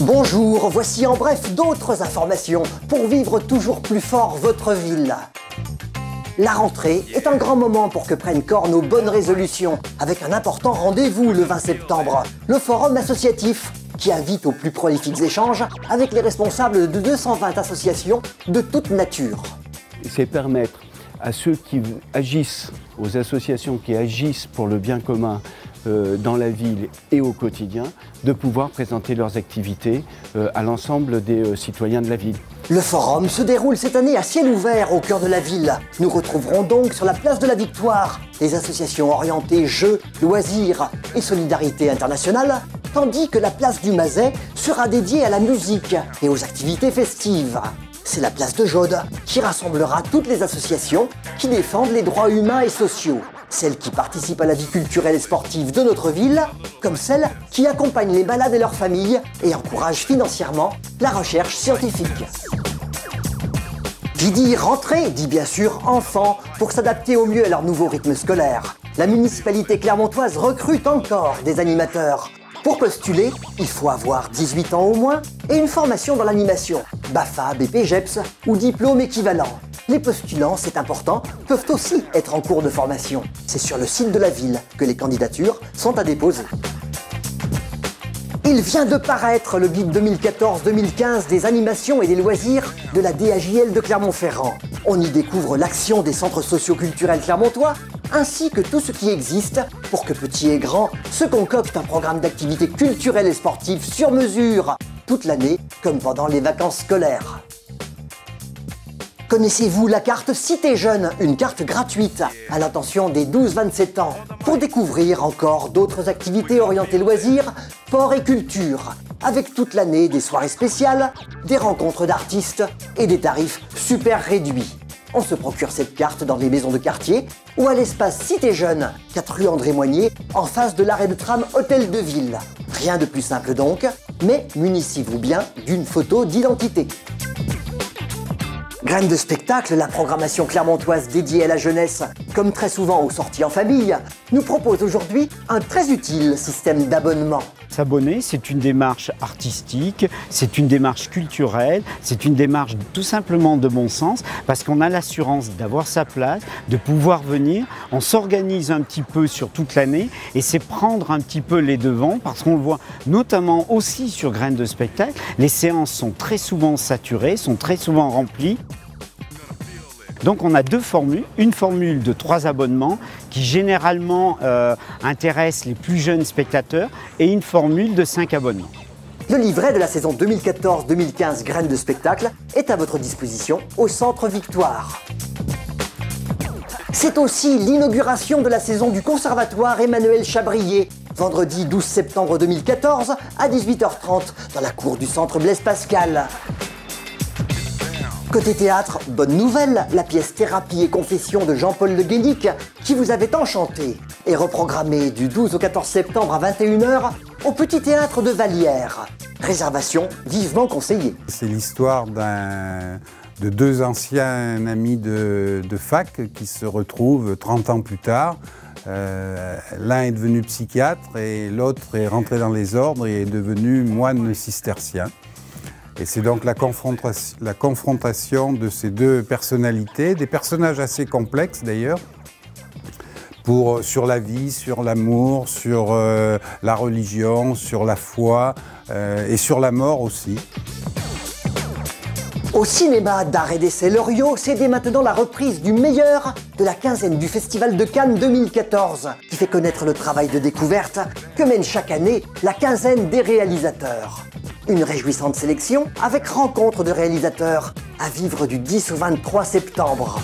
Bonjour, voici en bref d'autres informations pour vivre toujours plus fort votre ville. La rentrée est un grand moment pour que prennent corps nos bonnes résolutions, avec un important rendez-vous le 20 septembre, le Forum associatif, qui invite aux plus prolifiques échanges avec les responsables de 220 associations de toute nature. C'est permettre à ceux qui agissent, aux associations qui agissent pour le bien commun dans la ville et au quotidien, de pouvoir présenter leurs activités à l'ensemble des citoyens de la ville. Le forum se déroule cette année à ciel ouvert au cœur de la ville. Nous retrouverons donc sur la place de la Victoire des associations orientées jeux, loisirs et solidarité internationale, tandis que la place du Mazet sera dédiée à la musique et aux activités festives. C'est la place de Jaude qui rassemblera toutes les associations qui défendent les droits humains et sociaux. Celles qui participent à la vie culturelle et sportive de notre ville, comme celles qui accompagnent les malades et leurs familles et encouragent financièrement la recherche scientifique. Qui dit rentrée dit bien sûr enfants pour s'adapter au mieux à leur nouveau rythme scolaire. La municipalité clermontoise recrute encore des animateurs. Pour postuler, il faut avoir 18 ans au moins et une formation dans l'animation, BAFA, BPGEPS ou diplôme équivalent. Les postulants, c'est important, peuvent aussi être en cours de formation. C'est sur le site de la ville que les candidatures sont à déposer. Il vient de paraître le guide 2014-2015 des animations et des loisirs de la DAJL de Clermont-Ferrand. On y découvre l'action des centres socio-culturels clermontois, ainsi que tout ce qui existe pour que petits et grands se concoctent un programme d'activités culturelles et sportives sur mesure, toute l'année comme pendant les vacances scolaires. Connaissez-vous la carte Cité Jeune, une carte gratuite à l'intention des 12-27 ans pour découvrir encore d'autres activités orientées loisirs, sport et culture, avec toute l'année des soirées spéciales, des rencontres d'artistes et des tarifs super réduits. On se procure cette carte dans les maisons de quartier ou à l'espace Cité Jeune, 4 rue André Moigné, en face de l'arrêt de tram Hôtel de Ville. Rien de plus simple donc, mais munissez-vous bien d'une photo d'identité. Graines de spectacle, la programmation clermontoise dédiée à la jeunesse, comme très souvent aux sorties en famille, nous propose aujourd'hui un très utile système d'abonnement. S'abonner, c'est une démarche artistique, c'est une démarche culturelle, c'est une démarche tout simplement de bon sens, parce qu'on a l'assurance d'avoir sa place, de pouvoir venir, on s'organise un petit peu sur toute l'année, et c'est prendre un petit peu les devants, parce qu'on le voit notamment aussi sur Graines de spectacle, les séances sont très souvent saturées, sont très souvent remplies. Donc on a deux formules, une formule de 3 abonnements qui généralement intéresse les plus jeunes spectateurs et une formule de 5 abonnements. Le livret de la saison 2014-2015 Graines de spectacle est à votre disposition au Centre Victoire. C'est aussi l'inauguration de la saison du Conservatoire Emmanuel Chabrier, vendredi 12 septembre 2014 à 18h30 dans la cour du Centre Blaise Pascal. Côté théâtre, bonne nouvelle, la pièce Thérapie et Confession de Jean-Paul Le Guénic, qui vous avait enchanté, est reprogrammée du 12 au 14 septembre à 21h au Petit Théâtre de Vallières. Réservation vivement conseillée. C'est l'histoire de 2 anciens amis de fac qui se retrouvent 30 ans plus tard. L'un est devenu psychiatre et l'autre est rentré dans les ordres et est devenu moine cistercien. Et c'est donc la confrontation de ces 2 personnalités, des personnages assez complexes d'ailleurs, sur la vie, sur l'amour, sur la religion, sur la foi et sur la mort aussi. Au cinéma d'art et d'essai Loriot, c'est dès maintenant la reprise du meilleur de la quinzaine du Festival de Cannes 2014, qui fait connaître le travail de découverte que mène chaque année la quinzaine des réalisateurs. Une réjouissante sélection avec rencontre de réalisateurs à vivre du 10 au 23 septembre.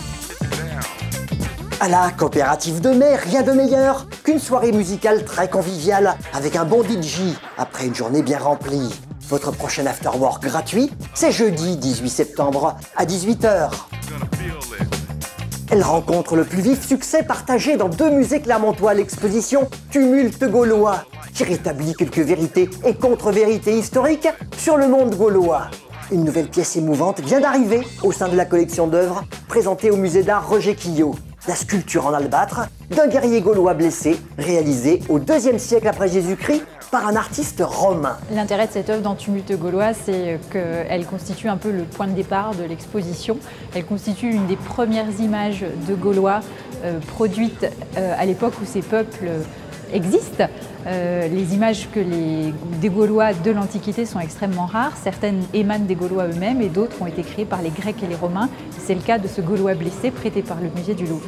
À la coopérative de mai, rien de meilleur qu'une soirée musicale très conviviale avec un bon DJ après une journée bien remplie. Votre prochain afterwork gratuit, c'est jeudi 18 septembre à 18h. Elle rencontre le plus vif succès partagé dans 2 musées clermontois, l'exposition Tumulte gaulois, qui rétablit quelques vérités et contre-vérités historiques sur le monde gaulois. Une nouvelle pièce émouvante vient d'arriver au sein de la collection d'œuvres présentée au musée d'art Roger Quillot. la sculpture en albâtre d'un guerrier gaulois blessé, réalisée au IIe siècle après Jésus-Christ par un artiste romain. L'intérêt de cette œuvre dans Tumulte gaulois, c'est qu'elle constitue un peu le point de départ de l'exposition. Elle constitue une des premières images de Gaulois produites à l'époque où ces peuples existent. Les images des Gaulois de l'Antiquité sont extrêmement rares. Certaines émanent des Gaulois eux-mêmes et d'autres ont été créées par les Grecs et les Romains. C'est le cas de ce Gaulois blessé prêté par le musée du Louvre.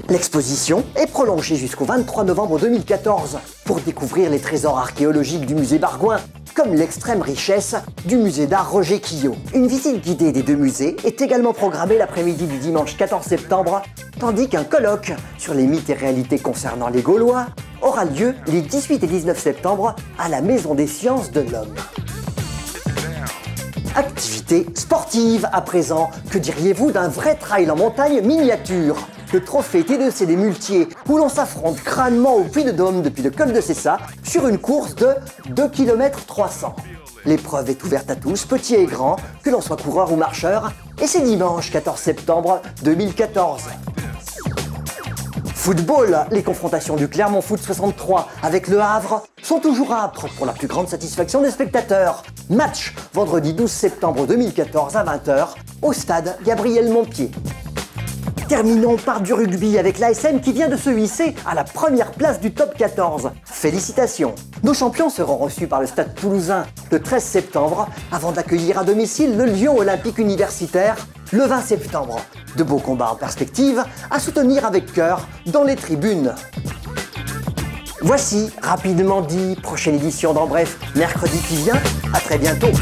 L'exposition est prolongée jusqu'au 23 novembre 2014 pour découvrir les trésors archéologiques du musée Bargoin, comme l'extrême richesse du musée d'art Roger Quillot. Une visite guidée des deux musées est également programmée l'après-midi du dimanche 14 septembre, tandis qu'un colloque sur les mythes et réalités concernant les Gaulois aura lieu les 18 et 19 septembre à la Maison des Sciences de l'Homme. Activité sportive à présent. Que diriez-vous d'un vrai trail en montagne miniature? Le trophée T2C des Muletiers, où l'on s'affronte crânement au Puy-de-Dôme depuis le col de Cessa sur une course de 2 km 300. L'épreuve est ouverte à tous, petits et grands, que l'on soit coureur ou marcheur, et c'est dimanche 14 septembre 2014. Football, les confrontations du Clermont Foot 63 avec Le Havre sont toujours âpres pour la plus grande satisfaction des spectateurs. Match vendredi 12 septembre 2014 à 20h au stade Gabriel Montpied. Terminons par du rugby avec l'ASM qui vient de se hisser à la première place du top 14. Félicitations! Nos champions seront reçus par le Stade Toulousain le 13 septembre avant d'accueillir à domicile le Lyon Olympique Universitaire le 20 septembre. De beaux combats en perspective à soutenir avec cœur dans les tribunes. Voici, rapidement dit, prochaine édition d'En Bref, mercredi qui vient. À très bientôt!